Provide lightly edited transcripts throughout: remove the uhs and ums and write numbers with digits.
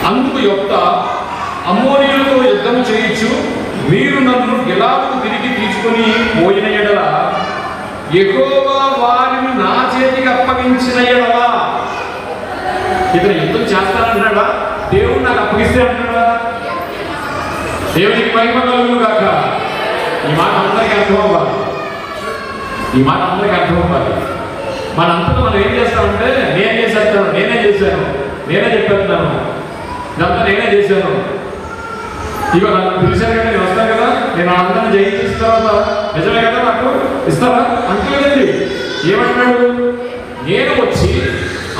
అందుకు యొప్తా, అమ్మోనీయులతో యుద్ధం చేయొచ్చు, మీరు నన్ను గిలాదుకు తిరిగి తీసుకొని పోయిన ఎడల యెహోవా వారిని నా చేతికి అప్పగించిన ఎడల. ఇతను యుద్ధం చేస్తానంటున్నాడా? దేవుడు నాకు అప్పగిస్తే అంటున్నాడా? దేవునికి మహిమ కలుగును గాక. ఈ మాట అందరికీ అర్థం అవ్వాలి. ఈ మాట అందరికీ అర్థం అవ్వాలి. మనంతటా మనం ఏం చేస్తామంటే, నేనే చేశాను, నేనే చెప్పేస్తున్నాను, ఇదంతా నేనే చేశాను, ఇక నాకు పిలిచారు కదా, నేను వస్తాను కదా, నేను అందరిని జయించిన తర్వాత నిజమే కదా నాకు ఇస్తారా అంటలేదండి. ఏమంటున్నాడు? నేను వచ్చి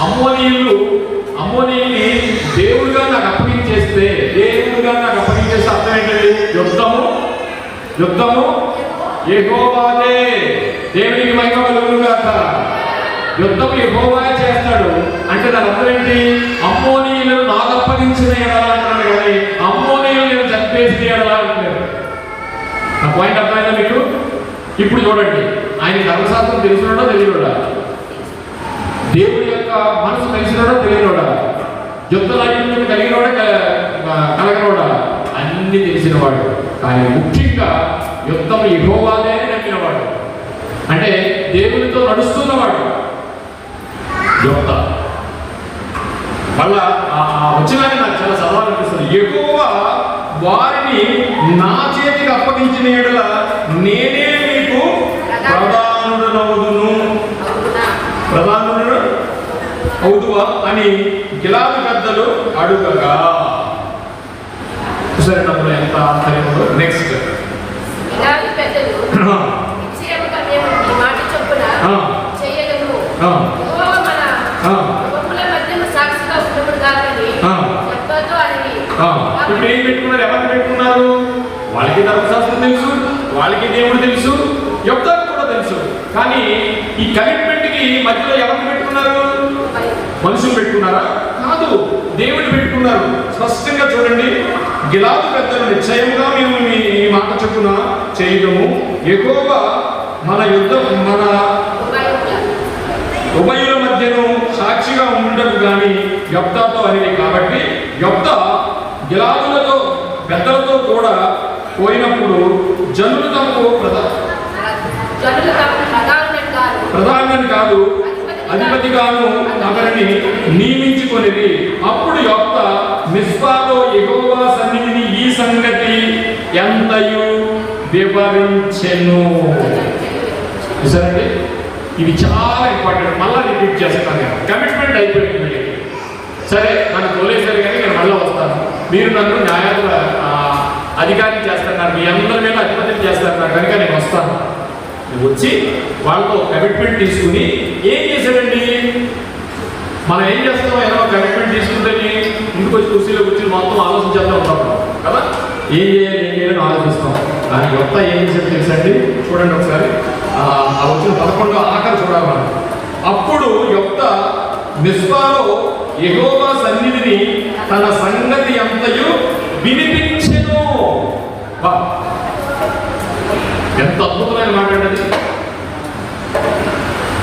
అమ్మోనీయుల్ని దేవుడిగా నాకు అప్పగించేస్తే అర్థం ఏంటండి? యుద్ధము యెహోవాదే. దేవునికి మహిమ కలుగును గాక. యుద్ధం యెహోవాయే చేస్తాడు అంటే దాని అర్థం ఏంటి? అమ్మోనీయులను నాకు అప్పగించిన ఎడల అంటున్నాడు కానీ అమ్మోనీయులు నేను చంపేసిన ఎడల అంటున్నారు. నా పాయింట్ అర్థమైందా మీకు? ఇప్పుడు చూడండి, ఆయన ధర్మశాస్త్రం తెలిసినోడా తెలియనోడా? దేవుడి యొక్క మనసు తెలిసినోడా తెలియనోడా? యుద్ధ నైపుణ్యం కలిగినోడా కలగనోడా? అన్ని తెలిసినవాడు. కానీ ముఖ్యంగా యుద్ధం యెహోవాదే నమ్మినవాడు, అంటే దేవునితో నడుస్తున్నవాడు యుద్ధ. మళ్ళా వచ్చినాన్ని నాకు చాలా చదవాలనిపిస్తుంది. యెహోవా వారిని నా చేతికి అప్పగించిన ఎడల నేనే మీకు ప్రధానుడు అవుదువా అని గిలాదు పెద్దలు అడుగగా. సరే, డబ్బులు ఎంత ఆశ్చర్యంలో. నెక్స్ట్ ఇప్పుడు ఏం పెట్టుకున్నారు? ఎవరిని పెట్టుకున్నారు? వాళ్ళకి ధర్మశాస్త్రం తెలుసు, వాళ్ళకి దేవుడు తెలుసు, యొప్తాకు కూడా తెలుసు. కానీ ఈ కమిట్మెంట్ కి మధ్యలో ఎవరిని పెట్టుకున్నారు? మనుషులు పెట్టుకున్నారా? కాదు, దేవుడిని పెట్టుకున్నారు. స్పష్టంగా చూడండి, గిలాదు పెద్దలు నిశ్చయంగా మేము ఈ మాట చెప్పున చేయడము, యెహోవా మన ఉభయుల మధ్యను సాక్షిగా ఉండదు కానీ యొప్తాతో అనేది. కాబట్టి యొప్తా గిలాదులతో పెద్దలతో కూడా పోయినప్పుడు జనులు తమకు ప్రధాని కాదు అధిపతిగాను అతనిని నియమించుకొనిది. అప్పుడు యొప్తా మిస్పాలో యెహోవా సన్నిధిని ఈ సంగతి ఎంతయు వివరించెను. చూసారండి, ఇది చాలా ఇంపార్టెంట్. మళ్ళీ రిపీట్ చేస్తాను. కమిట్మెంట్ అయిపోయింది వీళ్ళకి. సరే, నన్ను తోలేశారు కానీ నేను మళ్ళీ వస్తాను, మీరు నన్ను న్యాయాధుల అధికారిని చేస్తున్నారు, మీ అందరి మీద అధిపతిని చేస్తున్నారు కనుక నేను వస్తాను. వచ్చి వాళ్ళతో కమిట్మెంట్ తీసుకుని ఏం చేశాడండి? మనం ఏం చేస్తాం? ఏదో కమిట్మెంట్ తీసుకుంటే ఇంటికి వచ్చి కుర్చీలో కూర్చొని మొత్తం ఆలోచించేస్తూ ఉంటాం కదా, ఏం చేయాలని ఆలోచిస్తాం. కానీ యొప్తా ఏం చేసేది తెలుసండి? చూడండి ఒకసారి, వచ్చిన 11 ఆఖరి చూడాలి మనం. అప్పుడు యొప్తా మిస్పాలో యెహోవా సన్నిధిని తన సంగతి అంతయు వినిపించెను. ఎంత అద్భుతమైన మాట అండి.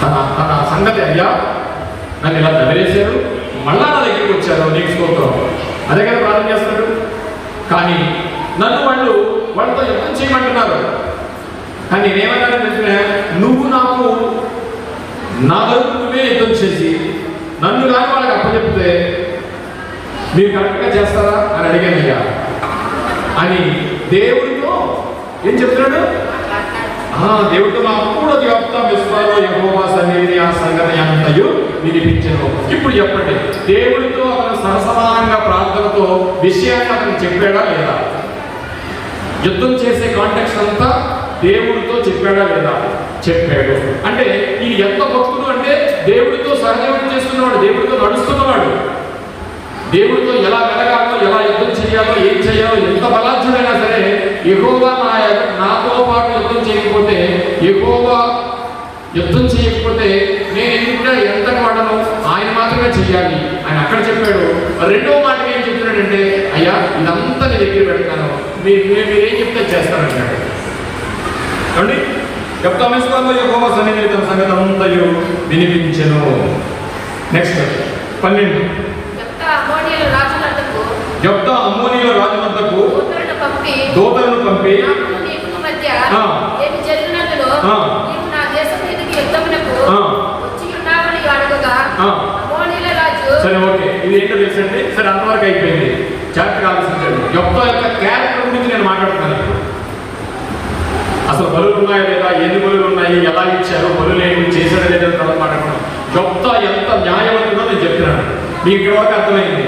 తన సంగతి, అయ్యా నన్ను ఇలా దెబ్బరేశారు, మళ్ళా నా దగ్గరికి వచ్చారు, నీకు స్తోత్రం, అదే కదా ప్రార్థన చేస్తాడు. కానీ నన్ను వాళ్ళతో యుద్ధం చేయమంటున్నారు. కానీ నేనేమన్నాను తెలిసిన, నువ్వు నాకు నా తరపు నువ్వే యుద్ధం చేసి నన్ను కానీ వాళ్ళకి అప్పచెప్తే మీరు కరెక్ట్గా చేస్తారా అని అడిగానయ్యా అని దేవుడితో ఏం చెప్తున్నాడు? దేవుడితో అప్పుడు యొప్తా మిస్పాలో యెహోవా సన్నిధిని ఆ సంగతి అంతయు వినిపించెను. ఇప్పుడు చెప్పండి, దేవుడితో అతను సరసమానంగా ప్రార్థనతో విషయాన్ని అతను చెప్పాడా లేదా? యుద్ధం చేసే కాంటెక్స్ట్ అంతా దేవుడితో చెప్పాడా లేదా? చెప్పాడు. అంటే ఈ ఎంత భక్తుడు అంటే దేవుడితో సహజీవనం చేస్తున్నవాడు, దేవుడితో నడుస్తున్నవాడు, దేవుడితో ఎలా వెలగాలో, ఎలా యుద్ధం చేయాలో, ఏం చేయాలో, ఎంత బలాఢ్యుడైనా సరే యెహోవా నాతో పాటు యుద్ధం చేయకపోతే, యెహోవా యుద్ధం చేయకపోతే నేను ఎంత వాడను, ఆయన మాత్రమే చెయ్యాలి ఆయన అక్కడ చెప్పాడు. రెండవ మాట ఏం చెప్తున్నాడంటే, అయ్యా ఇదంతా నీ దగ్గర పెడతాను, మీరేం చెప్తే చేస్తానంటాడు. అండి యొప్తా మిస్పాలో యెహోవా సన్నిధిని తన సంగతి అంతయు వినిపించెను. నెక్స్ట్ 12. దూతలను పంపి నాకును నీకును మధ్య ఏమి జరిగినట్లు నీవు నా దేశం మీదకి యుద్ధమునకు వచ్చి ఉన్నావని అడుగగా అమ్మోనీయుల రాజు. సరే, ఓకే, ఇది ఏంటో తెలుసండి. సరే, అంతవరకు అయిపోయింది. చాప్టర్ ఆలోచించండి. యెఫ్తా యొక్క క్యారెక్టర్ గురించి నేను మాట్లాడుతున్నాను. అసలు బలులు ఉన్నాయో లేదా, ఎన్ని బలులు ఉన్నాయి, ఎలా ఇచ్చారు, బలులు ఏంటి, చేశారో లేదా తర్వాత మాట్లాడుతున్నాను. యెఫ్తా ఎంత న్యాయవంతుడో నేను చెప్తున్నాను. మీకు ఇక్కడ వరకు అర్థమైంది.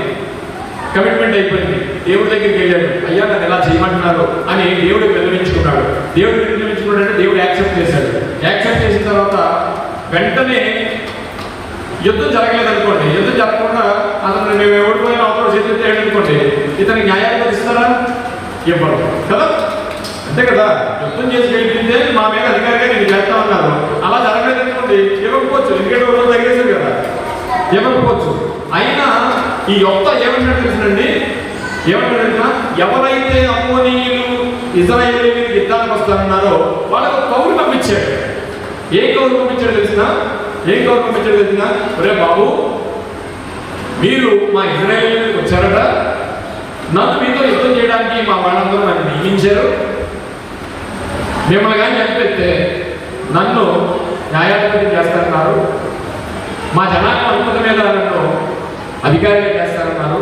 కమిట్మెంట్ అయిపోయింది. దేవుడి దగ్గరికి వెళ్ళాడు. అయ్యా నన్ను ఎలా చేయమంటున్నారు అని దేవుడికి విన్నవించుకున్నాడు. దేవుడికి విన్నవించుకున్నాడంటే దేవుడు యాక్సెప్ట్ చేశాడు. యాక్సెప్ట్ చేసిన తర్వాత వెంటనే యుద్ధం జరగలేదు అనుకోండి. యుద్ధం జరగకుండా అతను మేము ఓడిపోయిన అవతల చేతి అనుకోండి, ఇతనికి న్యాయాన్ని ఇస్తారా? ఇవ్వరు కదా, అంతే కదా. యుద్ధం చేసి గెలిపిందే మా మీద అధికారిగా నేను చేస్తా ఉన్నారు. అలా జరగలేదు అనుకోండి, ఇవ్వకపోవచ్చు. ఎందుకంటే రోజు తగ్గేశారు కదా, ఇవ్వకపోవచ్చు. అయినా ఈ యెఫ్తా ఏమంటాడు తెలుసునండి, ఏమంటాడు? ఎవరైతే అమ్మోనీయులు ఇశ్రాయేలీయులు యుద్ధానికి వస్తారన్నారో వాళ్ళకు కౌరు పంపించాడు. ఏ కౌరు పంపించాడు తెలిసిన? ఏం కౌరు పంపించాడు తెలిసిన? ఒరే బాబు, మీరు మా ఇశ్రాయేలీయులకు వచ్చారట, నన్ను మీతో యుద్ధం చేయడానికి మా వాళ్ళందరూ నన్ను నియమించారు. మిమ్మల్ని కానీ చనిపెడితే నన్ను న్యాయాధిపతి చేస్తారన్నారు, మా జనాంగం అంతటి మీద నన్ను అధికారిగా చేస్తారన్నారు.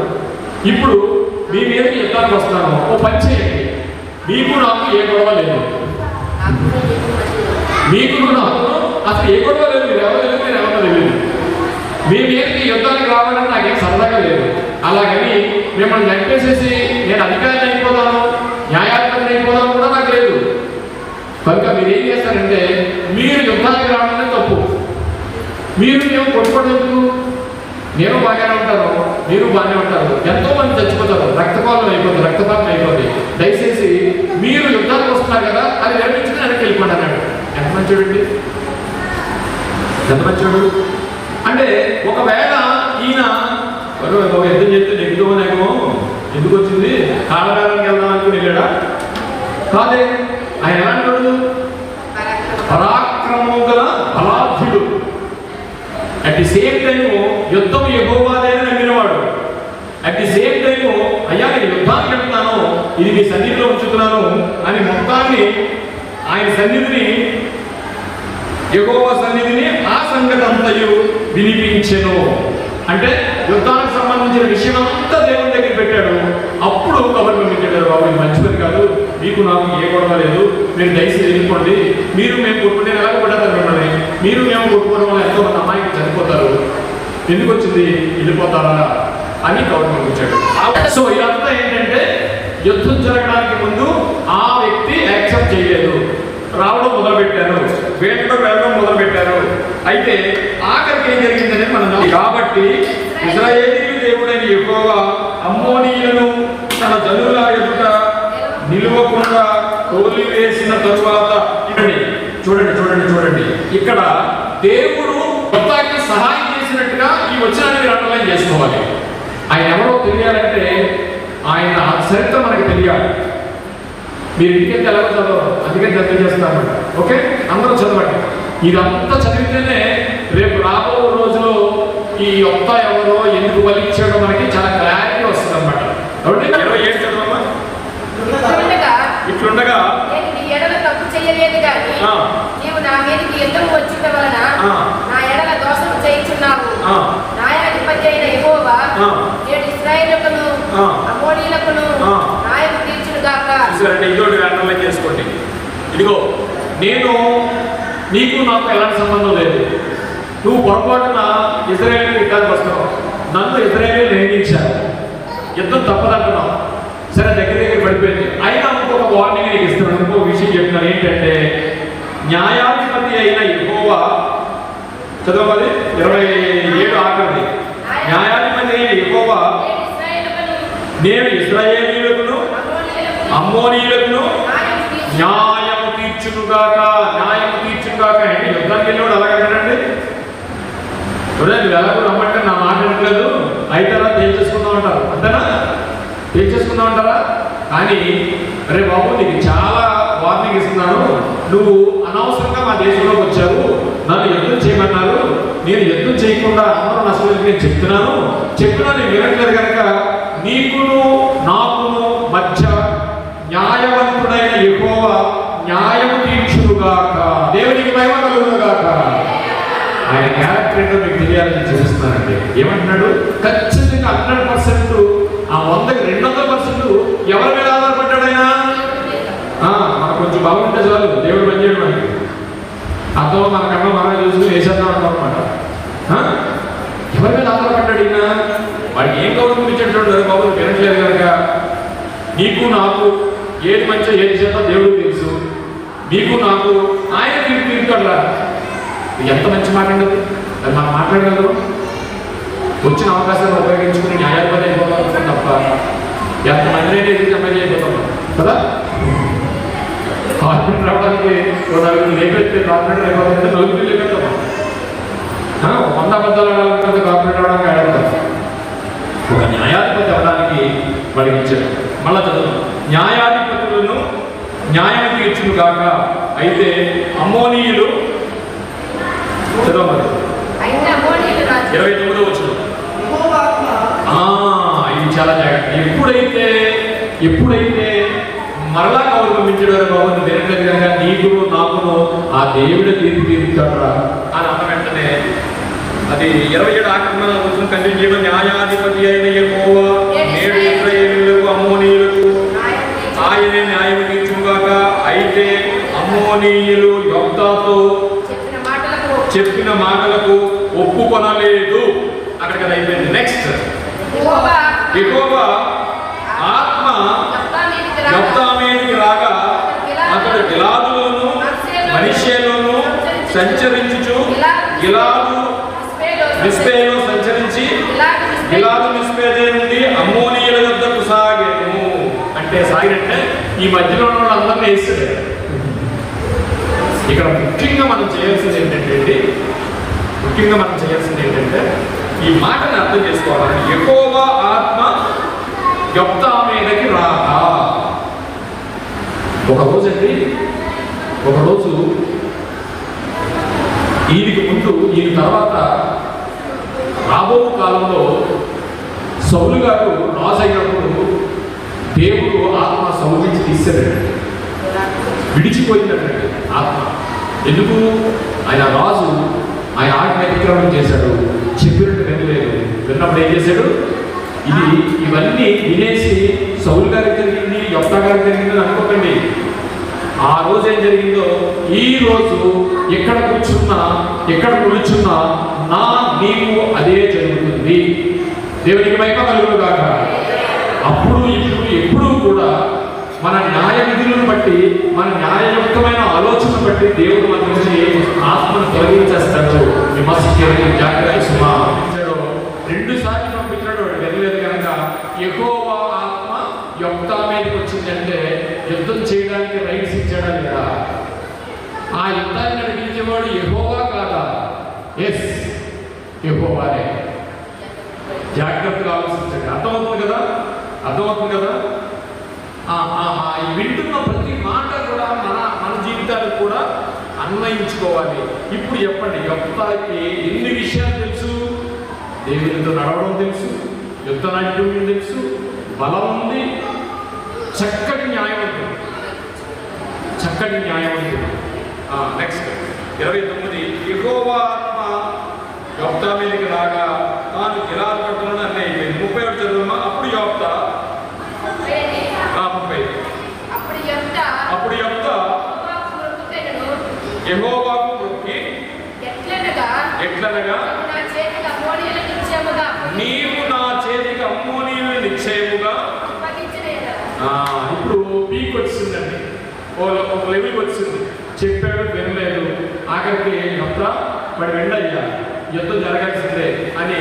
ఇప్పుడు మీ మీదకి యుద్ధానికి వస్తాను, ఓ పని చేయండి, మీకు నాకు ఏ గొడవ లేదు, మీకు నాకు అసలు ఏ గొడవ లేదు, మీరు ఎవరు లేదు, మీరు ఎవరో తెలియదు. మీ మీదకి యుద్ధానికి రావాలని నాకేం సరదాగా లేదు. అలాగని మిమ్మల్ని చంపేసేసి నేను అధికారిని అయిపోదాను, న్యాయాధిపతిని అయిపోదాను కూడా నాకు లేదు. కనుక మీరు ఏం చేస్తారంటే, మీరు యుద్ధానికి రావడమే తప్పు. మీరు మేము కొట్టుకోవడం, నేను బాగానే ఉంటాను, మీరు బాగానే ఉంటారు, ఎంతో మంది చచ్చిపోతారు, రక్తపాతం అయిపోతుంది, రక్తపాతం అయిపోతుంది. దయచేసి మీరు యుద్ధానికి వస్తున్నారు కదా, అది నేర్పించుకుని వెనక్కి వెళ్ళిపోండి అన్నాడు. ఎంత మంచోడండి, ఎంత మంచోడు. అంటే ఒకవేళ ఈయన యుద్ధం చేస్తే నెగ్గుతోనేమో ఎందుకు వచ్చింది, కాలవేళకి వెళ్దాం అనుకుని వెళ్ళాడా? కాదే. ఆయన ఎలాంటి పరాక్రమం గల బలాఢ్యుడు. అట్ ది సేమ్ టైము యుద్ధం యెహోవాదే అని నమ్మినవాడు. అట్ ది సేమ్ టైము అయ్యా నేను యుద్ధానికి వెళ్తున్నాను, ఇది మీ సన్నిధిలో ఉంచుతున్నాను అని మొత్తాన్ని ఆయన సన్నిధిని, యెహోవా సన్నిధిని ఆ సంగతి అంతయు వినిపించెను. అంటే యుద్ధానికి సంబంధించిన విషయం అంతా దేవుని దగ్గర పెట్టాడు. అప్పుడు కబురు పంపించాడు, బాబు ఇది మంచిది కాదు, మీకు నాకు ఏ గొడవ లేదు, మీరు దయచేసి వెళ్ళిపోండి, మీరు మేము కొట్టుకునే ఎలాగో పడ్డారు మిమ్మల్ని, మీరు మేము కొట్టుకోవడం వల్ల ఎంతో మంది అమ్మాయికి చనిపోతారు, ఎందుకు వచ్చింది, వెళ్ళిపోతారా అని కబురు పంపించాడు. సో ఇదంతా ఏంటంటే యుద్ధం జరగడానికి ముందు ఆ వ్యక్తి యాక్సెప్ట్ చేయలేదు, రావడం మొదలుపెట్టారు, వేటలో వెళ్ళడం మొదలుపెట్టారు. అయితే ఆఖరికి ఏం జరిగిందనే మనం కాబట్టి ఇశ్రాయేలీయుల దేవుడైన యెహోవా అమ్మోనీయులను తన జనుల ఎదుట నిలువకుండా తోలివేసిన తరువాత, చూడండి చూడండి చూడండి, ఇక్కడ దేవుడు యెఫ్తాకి సహాయం చేసినట్టుగా ఈ వచనాన్ని అండర్లైన్ చేసుకోవాలి. ఆయన ఎవరో తెలియాలంటే ఆయన చరిత్ర మనకి తెలియాలి. మీరు ఇంటికి ఎలాగో చదవరు, అందుకని చదివి చేస్తాను. ఓకే, అందరూ చదవండి. ఇదంతా చదివితేనే రేపు రాబో రోజులో ఈ యెఫ్తా ఎవరో ఎందుకు బలిచ్చాడో మనకి చాలా క్లారిటీ వస్తుంది అన్నమాట. కాబట్టి 27 చదవమ్మా. ఇట్లుండగా తప్పు చేయలేదు కానీ నీవు నా మీదకి యుద్ధం వచ్చిన వలన నా ఎడల దోషం చేయించున్నావు. న్యాయాధిపతి అయిన యెహోవా నేడు ఇశ్రాయేలుకును అమ్మోనీయులకును న్యాయం తీర్చునుగాక. ఇదోటి అండర్లైన్ చేసుకోండి. ఇదిగో, నేను నీకు నాకు ఎలాంటి సంబంధం లేదు. నువ్వు పొరపాటున ఇశ్రాయేలు యుద్ధానికి వస్తున్నావు, నన్ను ఇశ్రాయేలు నియమించారు, యుద్ధం తప్పదంటున్నావు. సరే, దగ్గర పడిపోయింది. అయినా ఇంకొక వార్నింగ్ నీకు ఇస్తున్నాను, ఇంకో విషయం చెప్తున్నాను. ఏంటంటే న్యాయాధిపతి అయిన యెహోవా, చదవాలి 27 ఆఖరిది. న్యాయాధిపతి అయిన యెహోవా నేను ఇశ్రాయేలీయులకును అమ్మోనీయులకును న్యాయము తీర్చునుగాక. న్యాయము తీర్చునుగాక అంటే యుద్ధానికి వెళ్ళినోడు అలాగంటాడండి. నువ్వు ఎలాగో రమ్మంటే నా మాట వినట్లేదు, అయితేనా తేల్చేసుకుందాం అంటారు, అంతేనా? తేల్చేసుకుందాం అంటారా? కానీ అరే బాబు, నీకు చాలా వార్నింగ్ ఇస్తున్నాను, నువ్వు అనవసరంగా మా దేశంలోకి వచ్చావు, నన్ను యుద్ధం చేయమన్నారు, నేను యుద్ధం చేయకుండా అందరూ నష్టం నేను చెప్తున్నాను, నేను వినట్లేదు కనుక నీకును నాకును మధ్య న్యాయ ఏంటో మీకు తెలియాలని చూపిస్తున్నానండి. ఏమంటున్నాడు? ఖచ్చితంగా 100%, ఆ 100కి 200% ఎవరి మీద ఆధారపడ్డాడు ఆయన? మనకు కొంచెం బాగుంటే చాలు దేవుడు పనిచేయడం మనకి. అర్థం మనకన్నా బాగా చూసుకుని వేసేద్దాం అంటాం అనమాట. ఎవరి మీద ఆధారపడ్డాడు ఈయన? వాడికి ఏం గౌరవం ఇచ్చేటప్పుడు బాబు వినట్లేదు కనుక నీకు నాకు ఏది మంచిగా ఏది చేద్దాం దేవుడికి తెలుసు, నీకు నాకు ఆయన తీర్చుకోడరా. ఎంత మంచి మాట అండి అది. మనం మాట్లాడగలరు, వచ్చిన అవకాశాన్ని ఉపయోగించుకుని న్యాయాధిపతి అయిపోతాం తప్ప ఎంతమంది ఎదురు అయిపోతాం కదా. కార్పొరేటర్ రావడానికి లేకపోతే కార్పొరేటర్ అయిపోతుంటే నలుగురు లేకపోతాం. 100 అబద్ధాలు ఆడాలంటే కార్పొరేటర్ అవడానికి ఆడతాం. ఒక న్యాయాధిపతి అవడానికి వాడికి ఇచ్చాడు. మళ్ళా చదువు, న్యాయాధిపతులను న్యాయం తీర్చును కాక అయితే అమ్మోనీయులు చదవమని 29వ వచనం. ఇది చాలా జాగ్రత్త. ఎప్పుడైతే మరలా కౌలు పంపించడం బాబు వేరే కనుక నీకును నాకును ఆ దేవుడు తీర్పు తీర్చాడరా అని అన్న వెంటనే అది 27 ఆజ్ఞల వచనం కంటిన్యూ చేయడం. న్యాయాధిపతి అయిన యెహోవా నేడు ఇశ్రాయేలీయులకు అమ్మోనీయులకు ఆయనే న్యాయం తీర్చుగాక అయితే అమ్మోనీయులు యొఫ్తాతో చెప్పిన మాటలకు ఒప్పుకొనలేదు. అక్కడ కదా అయిపోయింది. నెక్స్ట్, యెహోవా ఆత్మ యొఫ్తా మీదికి రాగా అతడు గిలాదులోను మనష్షేలోను సంచరించుచు గిలాదు మిస్పేలో సంచరించి గిలాదు మిస్పేదే నుండి అమ్మోనీయుల వద్దకు సాగెను. అంటే సాగినట్టే ఈ మధ్యలో ఉన్న వాళ్ళందరినీ వేస్తాడు. ఇక్కడ ముఖ్యంగా మనం చేయాల్సింది ఏంటంటే ఈ మాటని అర్థం చేసుకోవాలని యెహోవా ఆత్మ యొఫ్తా మీదకి రాగా. ఒకరోజు ఈయనకి ముందు ఈయన తర్వాత రాబో కాలంలో సౌలు గారు రాజు అయినప్పుడు దేవుడు ఆత్మ సౌలు నుంచి తీశాడండి. విడిచిపోయిందంటే ఆత్మ. ఎందుకు? ఆయన రాజు ఆయన ఆజ్ఞ అతిక్రమం చేశాడు, చెప్పినట్టు వినలేదు. విన్నప్పుడు ఏం చేశాడు? ఇవన్నీ వినేసి సౌలు గారికి జరిగింది, యొఫ్తా గారికి జరిగిందని అనుకోకండి. ఆ రోజు ఏం జరిగిందో ఈ రోజు ఎక్కడ కూర్చున్నా నీకు అదే జరుగుతుంది. దేవునికి మహిమ కలుగును గాక. అప్పుడు ఎప్పుడూ కూడా మన న్యాయ విధులను బట్టి, మన న్యాయయుక్తమైన ఆలోచన బట్టి దేవుడు మన నుంచి ఆత్మను తొలగించేస్తాడు. జాగ్రత్త సుమా 2 సార్లు పంపించాడు, వాడు వెళ్ళలేదు కనుక యెహోవా ఆత్మ యొఫ్తా మీదకి వచ్చిందంటే యుద్ధం చేయడానికి రైట్స్ ఇచ్చాడా లేదా? ఆ యుద్ధాన్ని నడిపించేవాడు యెహోవా కాదా? ఎస్, యెహోవానే. జాగ్రత్తగా ఆలోచించండి. అర్థమవుతుంది కదా. వింటున్న ప్రతి మాట కూడా మన జీవితాలకు కూడా అన్వయించుకోవాలి. ఇప్పుడు చెప్పండి, యొఫ్తాకి ఎన్ని విషయాలు తెలుసు? దేవునితో నడవడం తెలుసు, యుద్ధ నైపుణ్యం తెలుసు, బలం ఉంది, చక్కటి న్యాయవంతుడు. నెక్స్ట్ 29, యెహోవా ఆత్మ యొఫ్తా మీదకి రాగా తాను గిలాదు పట్టణంలో అన్నీ అయిపోయింది. 31 చదువుమా. అప్పుడు యొఫ్తా యెహోవాకు మొక్కి ఎట్లనగా నీవు నా చేతికి అమ్మోనీయులను నిశ్చయముగా. ఇప్పుడు పీక్ వచ్చిందండి, ఒక లెవెల్కి వచ్చింది. చెప్పాడు, వినలేదు. ఆఖరికి యొఫ్తా వాడు వెండయ్యా యుద్ధం జరగాల్సిందే అని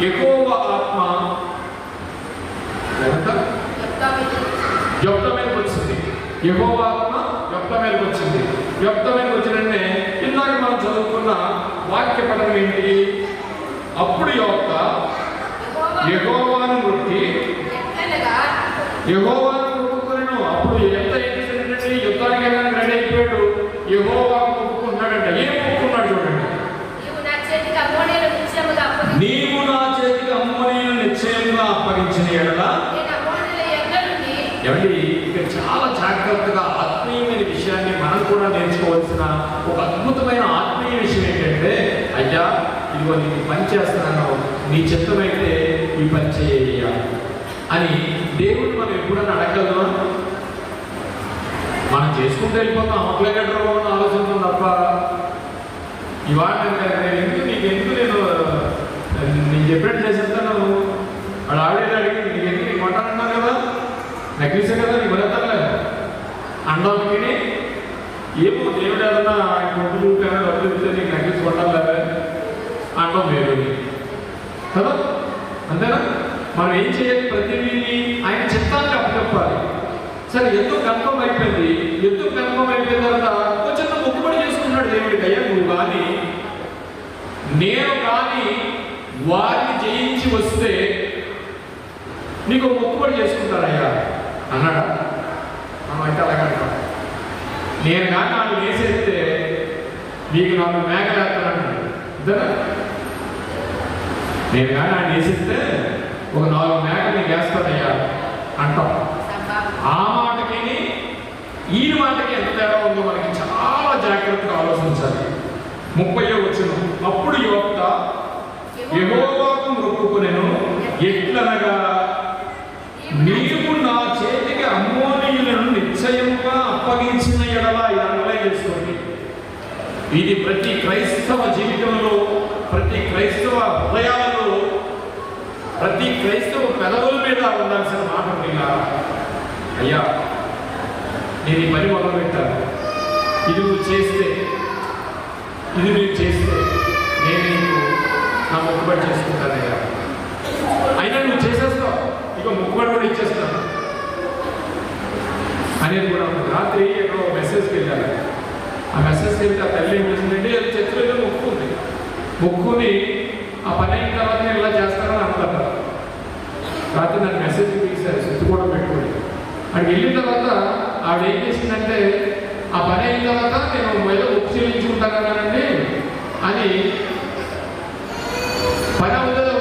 యెహోవా ఆత్మ యొఫ్తా మీదకి వచ్చింది. యెహోవా ఆత్మ యొఫ్తా మీదకి వచ్చింది. యొఫ్తా మీదకి వచ్చినంటే ఇందాక మనం చదువుకున్న వాక్య పదం ఏంటి? అప్పుడు యొఫ్తా యెహోవాను మొక్కి మొక్కుకున్నాను. అప్పుడు ఎంత ఏంటంటే యుద్ధానికి వెళ్ళడానికి రెడీ అయిపోయాడు. యెహోవాకు మొక్కుకుంటున్నాడంట. ఏం మొక్కుకున్నాడు చూడండి. నీవు నా చేతికి అమ్మోనీయులను నిశ్చయంగా అప్పగించిన ఎడల. ఏమండి, ఇక్కడ చాలా జాగ్రత్తగా ఆత్మీయమైన విషయాన్ని మనం కూడా నేర్చుకోవాల్సిన ఒక అద్భుతమైన ఆత్మీయ విషయం ఏంటంటే, అయ్యా ఇది ఇదిగో నేను ఈ పని చేస్తున్నాను, నీ చిత్తమైతే ఈ పని చేయ అని దేవుడు మనం ఎప్పుడైనా అడగలమా? మనం చేసుకుంటూ వెళ్ళిపోతాం, అమ్మట్లేగడ్డలో ఆలోచిస్తాం తప్ప ఇవాళ నేను చెప్పినట్టు చేసేస్తాను. వాడు ఆవిడ అడిగి నీకు కొంటానన్నాను కదా, నెక్లెసే కదా, నీకు మరెత్తలేదు అండానికి ఏమో దేవుడు ఏదన్నా ఆయన కొట్టు చూపాను డబ్బులు ఇస్తే నీకు నెక్లెస్ కొట్టాలి అండం దేవుని కదా, అంతేనా? మనం ఏం చేయాలి? ప్రతిదీ ఆయన చిత్తానికి అప్పచెప్పాలి. సరే, ఎందుకు కన్ఫర్మ్ అయిపోయింది, ఎందుకు కన్ఫర్మ్ అయిపోయిన తర్వాత కొంచెం మొక్కుబడి చేసుకున్నాడు దేవుడికి. అయ్యా నువ్వు కానీ నేను కానీ వారిని జయించి వస్తే నీకు మొక్కుబడి చేసుకుంటారయ్యా అన్నాడా? మనం అయితే అలాగంటాం. నేను కానీ నాకు వేసేస్తే నీకు నాకు మేకలేస్తానంటాడు. అంతేనా? నేను కానీ ఆయన వేసేస్తే ఒక 4 మేకలు నీకు వేస్తానయ్యా అంటాం. ఆ మాటకి ఈ మాటకి ఎంత తేడా ఉందో మనకి చాలా జాగ్రత్తగా ఆలోచించాలి. 30వ వచనం, అప్పుడు యోఫ్తా యెహోవాకు మొక్కుకొనెను, ఎట్లనగా నీవు నా చేతికి అమ్మోనీయులను నిశ్చయముగా అప్పగించిన ఎడల. ఇలా చేసుకోండి. ఇది ప్రతి క్రైస్తవ జీవితంలో, ప్రతి క్రైస్తవ హృదయాలలో, ప్రతి క్రైస్తవ పెదవుల మీద ఉండాల్సిన మాట. అయ్యా నేను ఈ పని మొదలు పెట్టాను, ఇది నువ్వు చేస్తే, ఇది నువ్వు చేస్తే నేను నీకు నా మొక్కుబడి చేసుకుంటానయ్యా. అయినా నువ్వు చేసేస్తావు, ఇక మొక్కుబడి కూడా ఇచ్చేస్తాను అనేది కూడా ఉంది. రాత్రి ఎక్కడో మెసేజ్కి వెళ్ళాను. ఆ మెసేజ్కి వెళ్తే ఆ తల్లి ఏం చేసిందంటే అది చర్చలో మొక్కుకుంది. మొక్కుని ఆ పని అయిన తర్వాత నేను ఇలా చేస్తానని అంటారు. రాత్రి నన్ను మెసేజ్ తీశారు, సుత్తు కూడా పెట్టుకోండి. అక్కడికి వెళ్ళిన తర్వాత ఆవిడ ఏం చేసిందంటే, ఆ పని అయిన తర్వాత నేను ఏదో మొక్కు చెల్లించుకుంటాను కదండి అని, పని అవుతుందో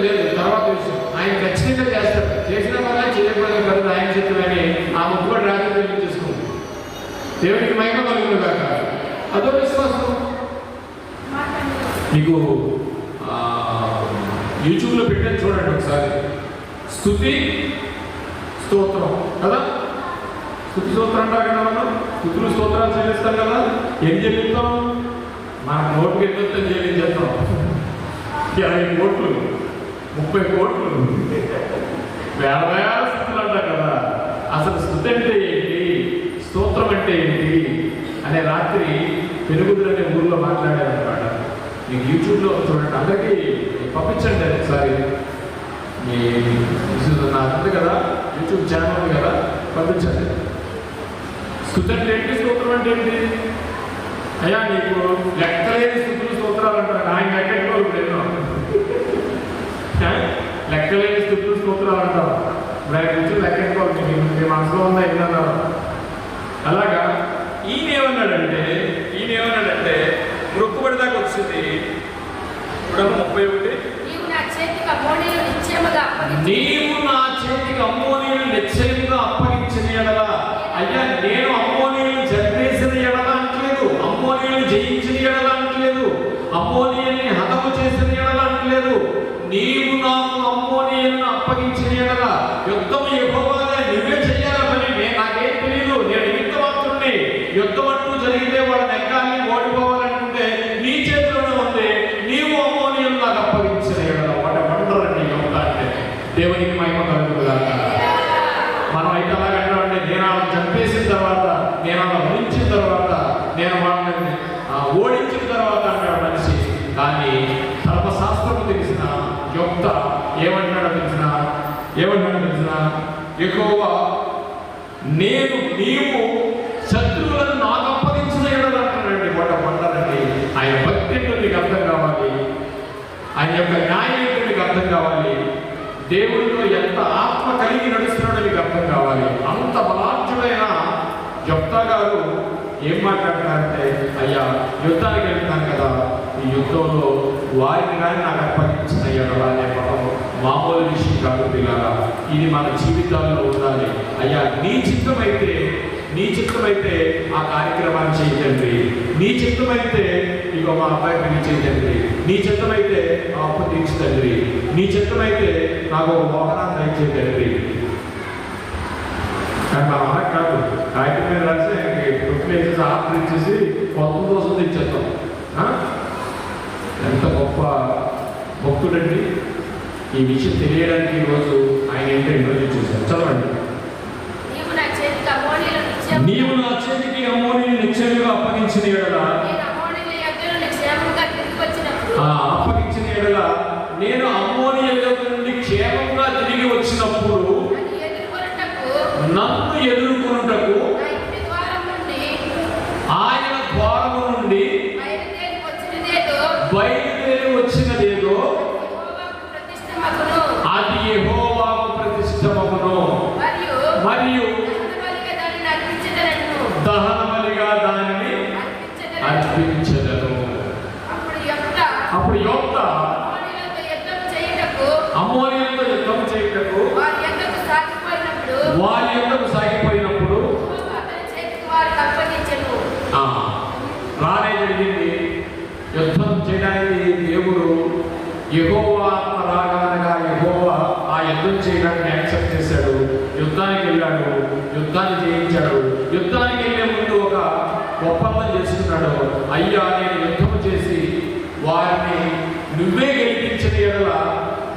లేదు తర్వాత విషయం ఆయన ఖచ్చితంగా చేస్తారు. చేసిన వల్ల చేయకపోతే కదా ఆయన చెప్తుందని ఆ మొక్కు కూడా రాత్రి చెల్లించేసుకుంది. దేవుడికి మహిమ కలుగుతుంది కాక. అదో విశ్వాసం. మీకు యూట్యూబ్లో పెట్టని చూడండి ఒకసారి, స్తుతి స్తోత్రం కదా. స్తుతి స్తోత్రం అంటారు కదా, మనం స్తుతులు స్తోత్రాలు చెల్లిస్తాం కదా. ఏం చెల్లిస్తాం? మన నోటుకి ఎంత చెల్లించేస్తాం? 20 కోట్లు, 30 కోట్లు, వేల స్థుతులు అంటారు కదా. అసలు స్తుతి అంటే ఏంటి, స్తోత్రం అంటే ఏంటి అనే రాత్రి పెనుగుదురు అనే ఊళ్ళో మాట్లాడారు అనమాట. మీకు యూట్యూబ్లో చూడండి, అందరికీ పంపించండి ఒకసారి. మీ నాకు కదా యూట్యూబ్ ఛానల్ ఉంది కదా, పంపించండి. స్తుతి అంటే ఏంటి, స్తోత్రం అంటే ఏంటి? అయ్యా నీకు లెక్కలేని స్థుతులు స్తోత్రాలు అంటారు. ఆయన లెక్కలో ఎన్నో లెక్కలేని స్థుతులు స్తోత్రాలు అంటారు. ఇప్పుడు ఆయన కూర్చొని లెక్కెట్టుకోవాలి, మీ మనసులో ఉందా ఏంటన్నారు. అలాగా ఈయన ఏమన్నాడంటే మొక్కుబడి దాకా వచ్చింది. ఇప్పుడు 31, నీవు నా చేతికి అమ్మోనీయులు నిశ్చయముగా అప్పగించిన ఎడల. అయ్యా నేను అమ్మోనీయులు చంపేసిన ఎడల అంటలేదు, అమ్మోనీయులు జయించిన ఎడల అంటలేదు, అమ్మోనీయుల్ని హతము చేసిన ఎడల అంటలేదు. నీవు నాకు అమ్మోనీయులను అప్పగించిన ఎడల యుద్ధం యెహోవాగా నువ్వే చెయ్యాల పని. నాకేం తెలియదు, నేను నిమిత్త మాత్రుడిని. యుద్ధం అంటూ జరిగితే వాడు నెగ్గాలి, ఓడిపోవాలనుకుంటే నీ చేతిలోనే ఉంది. నీవు అమ్మోనీయులను నాకు అప్పగించిన ఎడల. వాటి వండరండి యుద్ధ అంటే. దేవునికి మహిమ కలుగుతుందా? మనం అయితే అలాగంటామంటే, నేను వాళ్ళని చంపేసిన తర్వాత, నేను వాళ్ళని వరించిన తర్వాత, నేను వాళ్ళని ఓడించిన తర్వాత అంటాడు మనిషి. కానీ ధర్మశాస్త్రము తెలిసిన యుక్త ఏమంటాడో తెలిసిన యెహోవా నీవు శత్రువులను నాకు అప్పగించిన ఎడలంటాడండి. వాట పంటారండి. ఆయన భక్తి ఏంటో నీకు అర్థం కావాలి, ఆయన యొక్క న్యాయం ఏంటో నీకు అర్థం కావాలి, దేవుడితో ఎంత ఆత్మ కలిగి నడుస్తున్నాడో నీకు అర్థం కావాలి. అంత బలాఢ్యుడైన యెఫ్తా గారు ఏం మాట్లాడతారంటే, అయ్యా యుద్ధానికి వెళ్తున్నాను కదా, ఈ యుద్ధంలో వారిని కానీ నాకు అప్పగించిన ఎడల అనే పదం మామూలు విషయం కాదు పిల్లగా. ఇది మన జీవితాల్లో ఉండాలి. అయ్యా నీ చిత్తమైతే నీ చిత్తమైతే ఆ కార్యక్రమాన్ని చేయి తండ్రి, నీ చిత్తమైతే ఇగో మా అబ్బాయి పెళ్లి చేయి తండ్రి, నీ చిత్తమైతే ఆ అప్పు తీర్చు తండ్రి, నీ చిత్తమైతే నాకు ఒక వాహనాన్ని దయచేయి తండ్రి. కానీ మా అమ్మ కాదు, కాగితం మీద రాసి వేసేసి ఆఫర్ ఇచ్చేసి 19,000 ఇచ్చేస్తాం. ఎంత గొప్ప భక్తుడండి. ఈ విషయం తెలియడానికి ఈరోజు ఆయన ఏంటో ఇంటర్వ్యూ చూశారు. చదవండి. నీవు నా చేతికి అమ్మోనీయులను నిశ్చయముగా అప్పగించిన ఎడల, అప్పగించిన ఎడల నేను అమ్మోనీయుల యొద్ద నుండి క్షేమంగా తిరిగి వచ్చినప్పుడు నన్ను ఎదుర్కొనుటకు ఆయన ద్వారము నుండి బయలుదేరి వచ్చినదేదో అది యెహోవాకు ప్రతిష్టమగును, మరియు దహనబలిగా దానిని అర్పించెదను. అప్పుడు యొఫ్తా అమ్మోనీయులతో యుద్ధం చేయుటకు వారి యొద్దకు సాగిపోయినప్పుడు రానే జరిగింది. యుద్ధం చేయడానికి దేవుడు యెహోవా ఆత్మ రాగానగా యెహోవా ఆ యుద్ధం చేయడానికి యాక్సెప్ట్ చేశాడు. యుద్ధానికి వెళ్ళాడు, యుద్ధాన్ని జయించాడు. యుద్ధానికి వెళ్ళే ముందు ఒక ఒప్పందం చేసుకున్నాడు. అయ్యా, నేను యుద్ధం చేసి వారిని నువ్వే గెలిపించిన ఎడల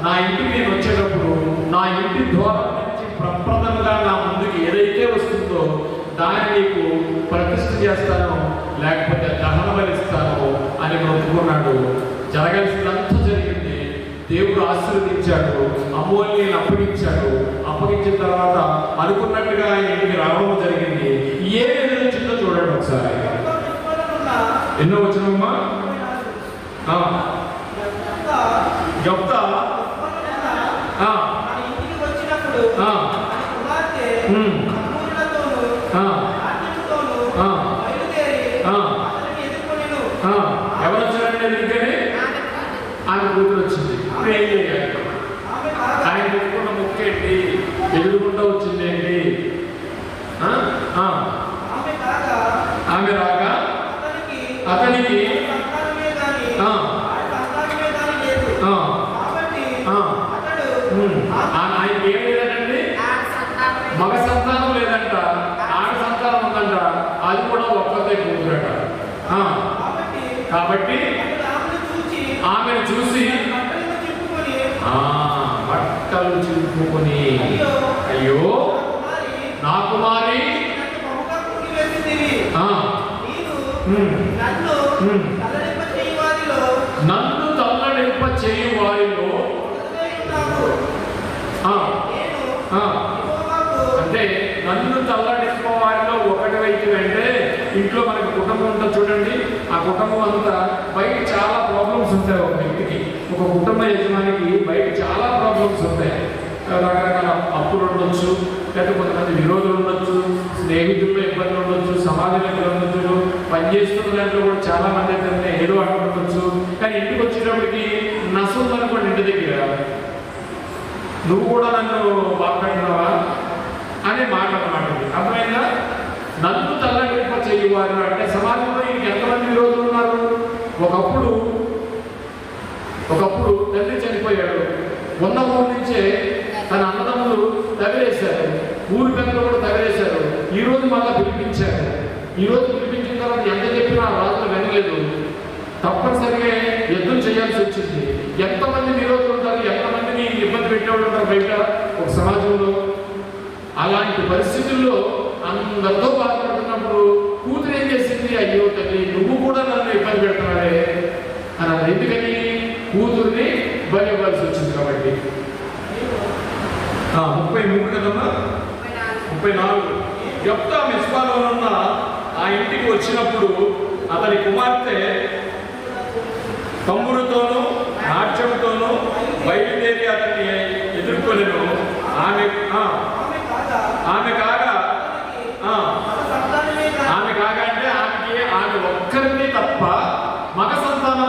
నా ఇంటికి నేను వచ్చేటప్పుడు నా ఇంటి ద్వారం నుంచి ప్రప్రదంగా నా ముందుకు ఏదైతే వస్తుందో దాన్ని నీకు ప్రతిష్ఠ చేస్తాను, లేకపోతే దహన బలిస్తాను అని ఒప్పుకున్నాడు. జరగాల్సిందంతా జరిగింది. దేవుడు ఆశీర్వదించాడు, అమ్మోనీయులను అప్పగించాడు. అప్పగించిన తర్వాత అనుకున్నట్టుగా ఆయన ఇంటికి రావడం జరిగింది. ఏ ఎదురొచ్చిందో చూడండి ఒకసారి. ఎన్నో వచ్చినమ్మా? యెఫ్తా ఎవరు వచ్చారండి ఎదురుగానే? ఆమె కూతురు వచ్చింది. ఏం చేయాలి? ఆయన ఎదుర్కొన్న ముక్కేంటి? ఎదురుకుంటూ వచ్చిందేంటి? ఆమె రాగా అతనికి ఆయనకి ఏం లేదండి, మగ సంతానం లేదంట, ఆడ సంతానం ఉందంట. అది కూడా ఒక్కతే కూతురట. కాబట్టి ఆమెను చూసి బట్టలు చింపుకొని, అయ్యో నా కుమారి, నన్ను తల్లడింప చేయు వారిలో అంటే నన్ను తల్లడింప వారిలో ఒకటి వైపు అంటే ఇంట్లో మనకి కుటుంబం ఉంటుంది చూడండి. ఆ కుటుంబం అంతా బయట చాలా ప్రాబ్లమ్స్ ఉంటాయి. ఒక వ్యక్తికి, ఒక కుటుంబ యజమానికి బయట చాలా ప్రాబ్లమ్స్ ఉంటాయి. రకరకాల అప్పులు ఉండొచ్చు, లేకపోతే కొంతమంది విరోధులు ఉండొచ్చు, స్నేహితుల్లో ఇబ్బందులు ఉండొచ్చు, సమాజంలో ఇబ్బందులు ఉండొచ్చు, పనిచేస్తున్న దాంట్లో కూడా చాలా మంది అయితే ఏదో అనుకుంటొచ్చు. కానీ ఇంటికి వచ్చేటప్పటికి నష్టం అనుకోండి, ఇంటి దగ్గర నువ్వు కూడా నన్ను బాగుపడినావా అనే మాట అన్నమాట. అర్థమైందా? నన్ను తల్లడింప చేయవారు అంటే సమాజంలో ఇంక ఎంతమంది విరోధులు ఉన్నారు. ఒకప్పుడు తండ్రి చనిపోయాడు, ఉన్న ఊరు నుంచే తన అన్నదమ్ములు తగిలేశారు, ఊరి పెద్దలు కూడా తగిలేశారు. ఈరోజు మళ్ళా పిలిపించారు. ఈరోజు పిలిపించిన తర్వాత ఎంత చెప్పినా రాజులు వినలేదు. తప్పనిసరిగా యుద్ధం చేయాల్సి వచ్చింది. ఎంతమంది విరోధులు ఉంటారు, ఎంతమందిని ఇబ్బంది పెట్టేవాళ్ళు ఉంటారు బయట ఒక సమాజంలో. అలాంటి పరిస్థితుల్లో అందరితో బాధపడుతున్నప్పుడు కూతురు ఏం చేసింది? అయ్యో తల్లి, నువ్వు కూడా నన్ను ఇబ్బంది పెడుతున్నాడే అన్నది. ఎందుకని? కూతుర్ని బలి ఇవ్వాల్సి వచ్చింది కాబట్టి. 33 కదమ్మా, 34. యెఫ్తా మిస్పాలో ఉన్న ఆ ఇంటికి వచ్చినప్పుడు అతని కుమార్తె తమ్ముడితోనూ నాట్యంతోనూ బయలుదేరి అతన్ని ఎదుర్కొనేను. ఆమె కాగా అంటే ఆమె ఒక్కరిని తప్ప